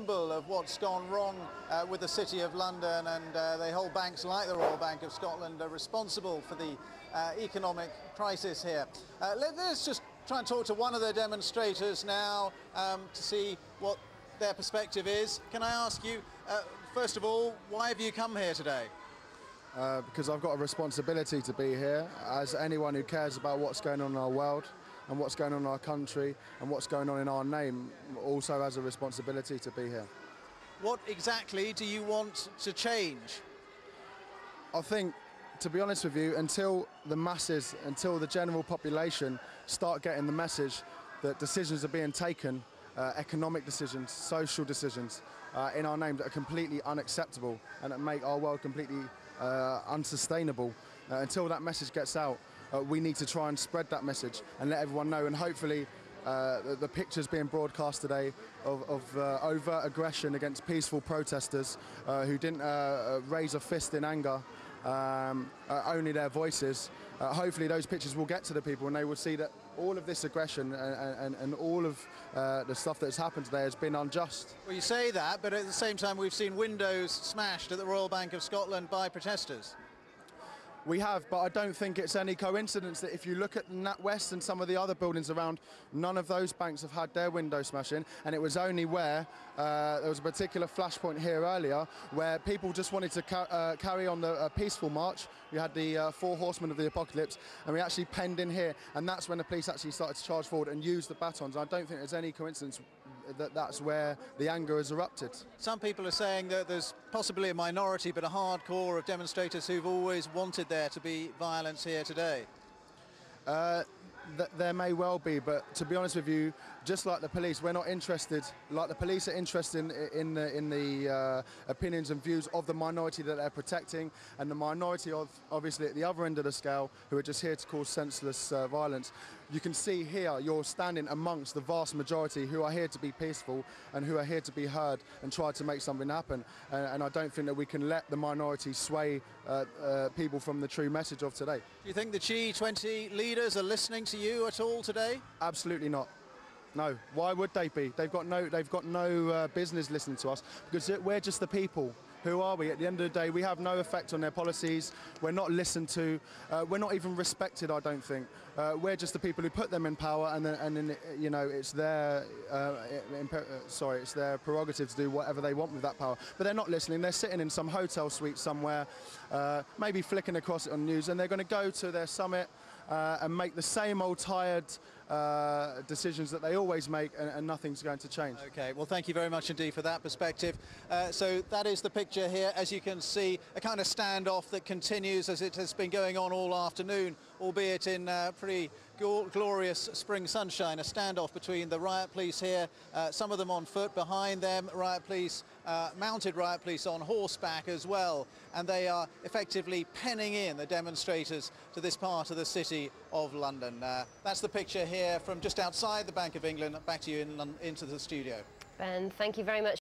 symbol of what's gone wrong with the City of London, and they hold banks like the Royal Bank of Scotland are responsible for the economic crisis here. Let's just try and talk to one of the demonstrators now to see what their perspective is. Can I ask you, first of all, why have you come here today? Because I've got a responsibility to be here, as anyone who cares about what's going on in our world and what's going on in our country and what's going on in our name also has a responsibility to be here. What exactly do you want to change? I think, to be honest with you, until the masses, until the general population start getting the message that decisions are being taken, economic decisions, social decisions in our name that are completely unacceptable and that make our world completely unsustainable, until that message gets out, we need to try and spread that message and let everyone know. And hopefully the pictures being broadcast today of overt aggression against peaceful protesters who didn't raise a fist in anger, only their voices, hopefully those pictures will get to the people and they will see that all of this aggression and all of the stuff that's happened today has been unjust. Well, you say that, but at the same time we've seen windows smashed at the Royal Bank of Scotland by protesters. We have, but I don't think it's any coincidence that if you look at NatWest and some of the other buildings around, none of those banks have had their windows smashed in, and it was only where there was a particular flashpoint here earlier where people just wanted to carry on the peaceful march. We had the four horsemen of the apocalypse, and we actually penned in here, and that's when the police actually started to charge forward and use the batons. I don't think there's any coincidence that that's where the anger has erupted. Some people are saying that there's possibly a minority, but a hardcore of demonstrators who've always wanted there to be violence here today. There may well be, but to be honest with you, just like the police, we're not interested. Like the police are interested in the opinions and views of the minority that they're protecting, and the minority of, obviously at the other end of the scale, who are just here to cause senseless violence. You can see here you're standing amongst the vast majority who are here to be peaceful and who are here to be heard and try to make something happen. And I don't think that we can let the minority sway people from the true message of today. Do you think the G20 leaders are listening to you at all today? Absolutely not. No. Why would they be? They've got no business listening to us, because we're just the people. Who are we? At the end of the day, we have no effect on their policies. We're not listened to. We're not even respected, I don't think. We're just the people who put them in power, and then you know, it's their it's their prerogative to do whatever they want with that power. But they're not listening. They're sitting in some hotel suite somewhere, maybe flicking across it on news, and they're going to go to their summit and make the same old tired decisions that they always make, and nothing's going to change. Okay, well, thank you very much indeed for that perspective. So that is the picture here. As you can see, a kind of standoff that continues as it has been going on all afternoon, albeit in pretty glorious spring sunshine. A standoff between the riot police here, some of them on foot, behind them riot police, mounted riot police on horseback as well, and they are effectively penning in the demonstrators to this part of the City of London. That's the picture here from just outside the Bank of England. Back to you into the studio. Ben, thank you very much.